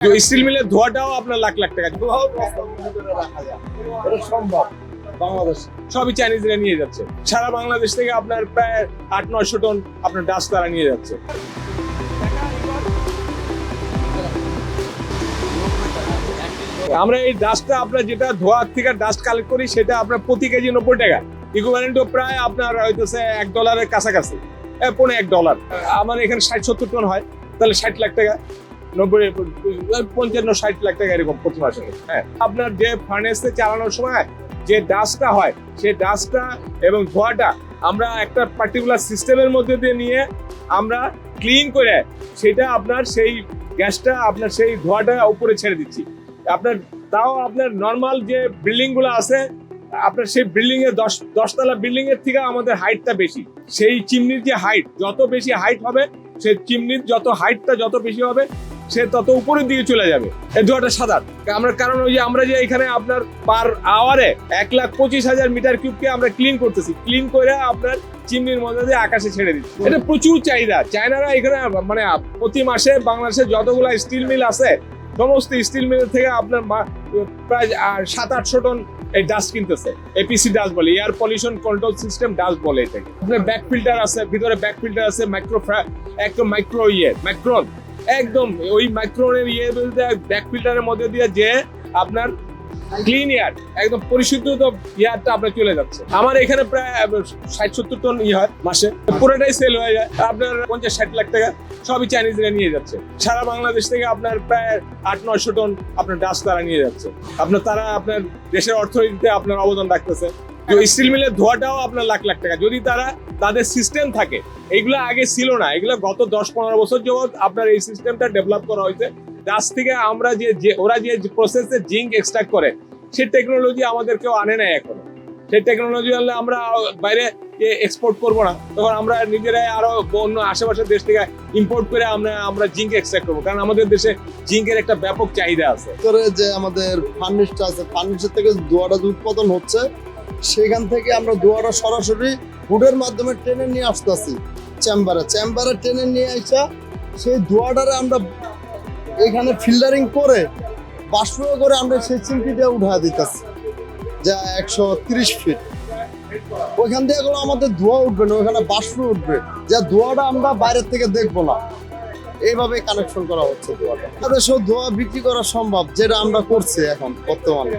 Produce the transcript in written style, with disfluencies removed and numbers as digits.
Still মিলের ধোয়াটাও আপনার লাখ লাখ টাকা সম্ভব। বাংলাদেশ সবই চাইনিজরা নিয়ে যাচ্ছে, সারা বাংলাদেশ থেকে আপনার প্রায় ৮-৯০০ টন আপনার ডাস্ট তারা নিয়ে যাচ্ছে। আমরা এই ডাস্টটা আপনার যেটা ধোয়া থেকে ডাস্ট কালেক্ট করি সেটা আপনার প্রতি কেজি ৯০ টাকা, ইকুইভ্যালেন্টও প্রায় আপনার হইতেছে $১ কাছাকাছি, পৌনে $১। আমার এখানে ৬০-৭০ টন হয়, তাহলে ৬০ লাখ টাকা, ৫৫-৬০ লাখ টাকা এরকম প্রতি মাসে। হ্যাঁ, আপনার যে ফার্নেসে চালানোর সময় যে ডাস্টটা হয় সেই ডাস্টটা এবং ধোঁয়াটা আমরা একটা পার্টিকুলার সিস্টেমের মধ্যে দিয়ে নিয়ে আমরা ক্লিন করে সেটা আপনার সেই গ্যাসটা আপনার সেই ধোঁয়াটা উপরে ছেড়ে দিচ্ছি। আপনার তাও আপনার নর্মাল যে বিল্ডিং গুলো আছে আপনার সেই বিল্ডিং এর 10 তলা বিল্ডিং এর থেকে আমাদের হাইটটা বেশি। সেই চিমনির যে হাইট যত বেশি হাইট হবে, সেই চিমনির যত হাইটটা যত বেশি হবে সে তত উপরের দিকে চলে যাবে। এই ধোঁয়াটা সাদা আমরা, কারণ ওই যে আমরা যে এখানে আপনার পার আওয়ারে ১,২৫,০০০ মিটার কিউবকে আমরা ক্লিন করতেছি, ক্লিন করে আপনার চিমনির মধ্যে দিয়ে আকাশে ছেড়ে দিচ্ছি। এটা প্রচুর চাহিদা। চায়নারা এখানে মানে প্রতি মাসে বাংলাদেশে যতগুলো স্টিল মিল আছে সমস্ত স্টিল মিল থেকে আপনার প্রায় ৭০০-৮০০ টন এই ডাস্ট কিনতেছে। এপিসি ডাস্ট বলে, air pollution control system dust বলে এটাকে। আপনার ব্যাক ফিল্টার আছে, ভিতরে ব্যাক ফিল্টার আছে, একদম মাইক্রন একদম ওই মাইক্রোনের ব্যাক ফিল্টারের মধ্যে দিয়ে যে আপনার ক্লিন এয়ার একদম পরিশুদ্ধ এয়ারটা আপনার চলে যাচ্ছে। আমার এখানে প্রায় ৬০-৭০ টন হয় মাসে, পুরোটাই সেল হয়ে যায় আপনার ৫০-৬০ লাখ টাকা, সবই চাইনিজরা নিয়ে যাচ্ছে। সারা বাংলাদেশ থেকে আপনার প্রায় ৮-৯০০ টন আপনার ডাস্ট তারা নিয়ে যাচ্ছে। তারা আপনার দেশের অর্থনীতিতে আপনার অবদান রাখতেছে। স্টিল মিলের ধোয়াটাও আপনার লাখ লাখ টাকা, যদি তাদের সিস্টেম থাকে। এইগুলো আগে ছিল না, এগুলো গত ১০-১৫ বছর যাবত আপনার এই সিস্টেমটা ডেভেলপ করা হয়েছে। ডাস্ট থেকে আমরা ওরা যে প্রসেসে জিঙ্ক এক্সট্রাক্ট করে সেই টেকনোলজি আমাদের কেউ আনে নাই এখনো। সেই টেকনোলজি আনলে আমরা বাইরে এক্সপোর্ট করবো না, তখন আমরা নিজেরাই আরো অন্য আশেপাশের দেশ থেকে ইম্পোর্ট করে আমরা জিঙ্ক এক্সট্রাক্ট করবো, কারণ আমাদের দেশে জিঙ্কের একটা ব্যাপক চাহিদা আছে। যে আমাদের ফার্নিশটা আছে, ফার্নিশের থেকে ধোঁয়াটা উৎপাদন হচ্ছে, সেখান থেকে আমরা ধোঁয়াটা সরাসরি হুডের মাধ্যমে টেনে নিয়ে আসতেছি চেম্বারে টেনে নিয়ে আসা সেই ধোঁয়াটারে আমরা এখানে ফিল্টারিং করে বাষ্প করে আমরা সেই চিমটিটা উঠা দিতেছি, যা ১৩০ ফিট। ওইখান থেকে আমাদের ধোঁয়া উঠবে না, ওইখানে বাষ্প উঠবে, যা ধোঁয়াটা আমরা বাইরের থেকে দেখবো না। এইভাবে কানেকশন করা হচ্ছে ধোঁয়াটা। তাদের সব ধোঁয়া বিক্রি করা সম্ভব, যেটা আমরা করছি এখন বর্তমানে।